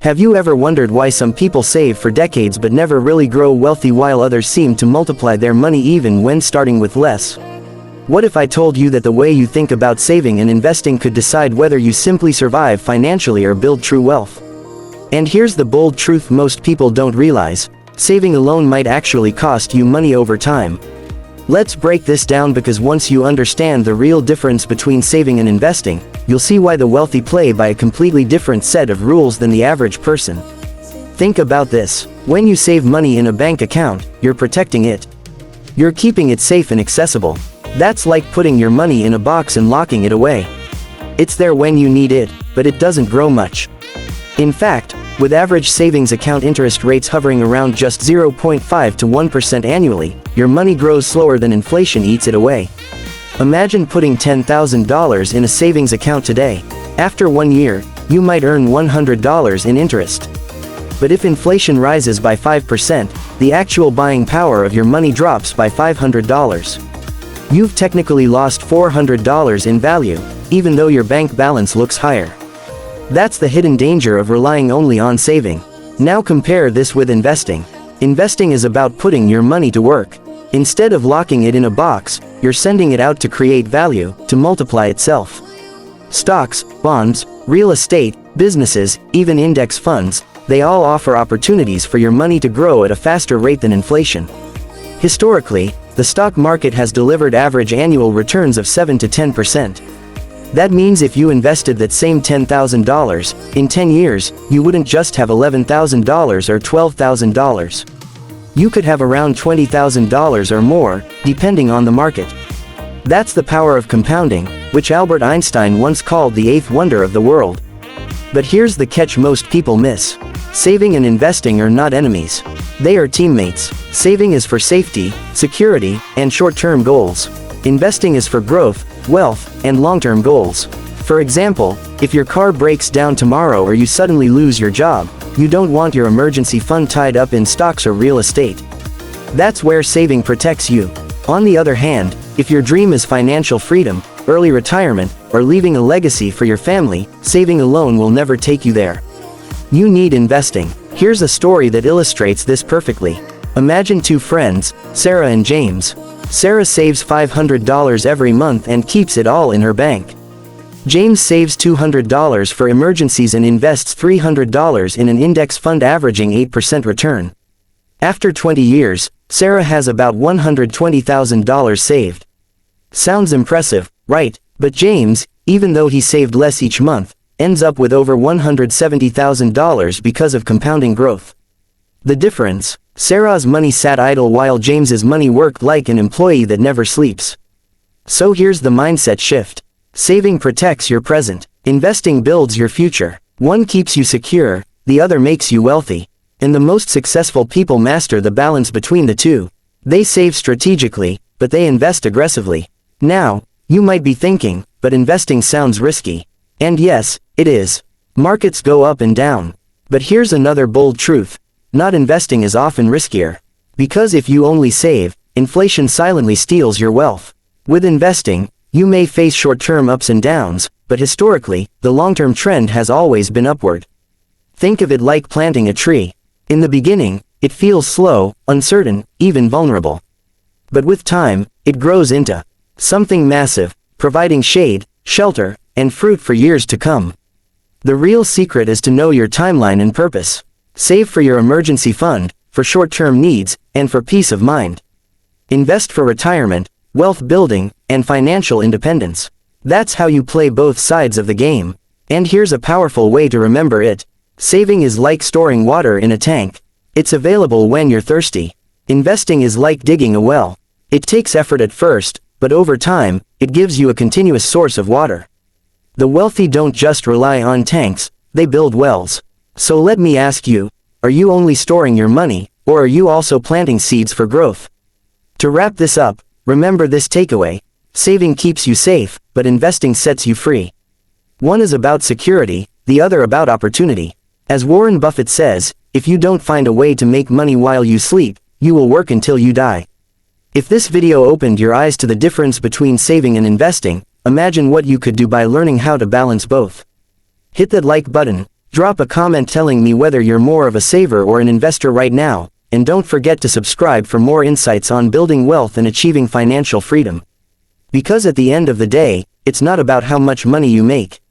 Have you ever wondered why some people save for decades but never really grow wealthy while others seem to multiply their money even when starting with less? What if I told you that the way you think about saving and investing could decide whether you simply survive financially or build true wealth? And here's the bold truth most people don't realize: saving alone might actually cost you money over time. Let's break this down, because once you understand the real difference between saving and investing, you'll see why the wealthy play by a completely different set of rules than the average person. Think about this. When you save money in a bank account, you're protecting it. You're keeping it safe and accessible. That's like putting your money in a box and locking it away. It's there when you need it, but it doesn't grow much. In fact, with average savings account interest rates hovering around just 0.5 to 1% annually, your money grows slower than inflation eats it away. Imagine putting $10,000 in a savings account today. After 1 year, you might earn $100 in interest. But if inflation rises by 5%, the actual buying power of your money drops by $500. You've technically lost $400 in value, even though your bank balance looks higher. That's the hidden danger of relying only on saving. Now compare this with investing. Investing is about putting your money to work. Instead of locking it in a box, you're sending it out to create value, to multiply itself. Stocks, bonds, real estate, businesses, even index funds, they all offer opportunities for your money to grow at a faster rate than inflation. Historically, the stock market has delivered average annual returns of 7 to 10%. That means if you invested that same $10,000, in 10 years, you wouldn't just have $11,000 or $12,000. You could have around $20,000 or more, depending on the market. That's the power of compounding, which Albert Einstein once called the eighth wonder of the world. But here's the catch most people miss. Saving and investing are not enemies. They are teammates. Saving is for safety, security, and short-term goals. Investing is for growth, wealth, and long-term goals. For example, if your car breaks down tomorrow or you suddenly lose your job, you don't want your emergency fund tied up in stocks or real estate. That's where saving protects you. On the other hand, if your dream is financial freedom, early retirement, or leaving a legacy for your family, saving alone will never take you there. You need investing. Here's a story that illustrates this perfectly. Imagine two friends, Sarah and James. Sarah saves $500 every month and keeps it all in her bank. James saves $200 for emergencies and invests $300 in an index fund averaging 8% return. After 20 years, Sarah has about $120,000 saved. Sounds impressive, right? But James, even though he saved less each month, ends up with over $170,000 because of compounding growth. The difference: Sarah's money sat idle while James's money worked like an employee that never sleeps. So here's the mindset shift. Saving protects your present. Investing builds your future. One keeps you secure, the other makes you wealthy. And the most successful people master the balance between the two. They save strategically, but they invest aggressively. Now, you might be thinking, but investing sounds risky. And yes, it is. Markets go up and down. But here's another bold truth. Not investing is often riskier. Because if you only save, inflation silently steals your wealth. With investing, you may face short-term ups and downs, but historically, the long-term trend has always been upward. Think of it like planting a tree. In the beginning, it feels slow, uncertain, even vulnerable. But with time, it grows into something massive, providing shade, shelter, and fruit for years to come. The real secret is to know your timeline and purpose. Save for your emergency fund, for short-term needs, and for peace of mind. Invest for retirement, wealth building, and financial independence. That's how you play both sides of the game. And here's a powerful way to remember it. Saving is like storing water in a tank. It's available when you're thirsty. Investing is like digging a well. It takes effort at first, but over time, it gives you a continuous source of water. The wealthy don't just rely on tanks, they build wells. So let me ask you, are you only storing your money, or are you also planting seeds for growth? To wrap this up, remember this takeaway: saving keeps you safe, but investing sets you free. One is about security, the other about opportunity. As Warren Buffett says, if you don't find a way to make money while you sleep, you will work until you die. If this video opened your eyes to the difference between saving and investing, imagine what you could do by learning how to balance both. Hit that like button, Drop a comment telling me whether you're more of a saver or an investor right now, and don't forget to subscribe for more insights on building wealth and achieving financial freedom. Because at the end of the day, it's not about how much money you make.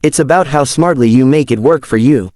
It's about how smartly you make it work for you.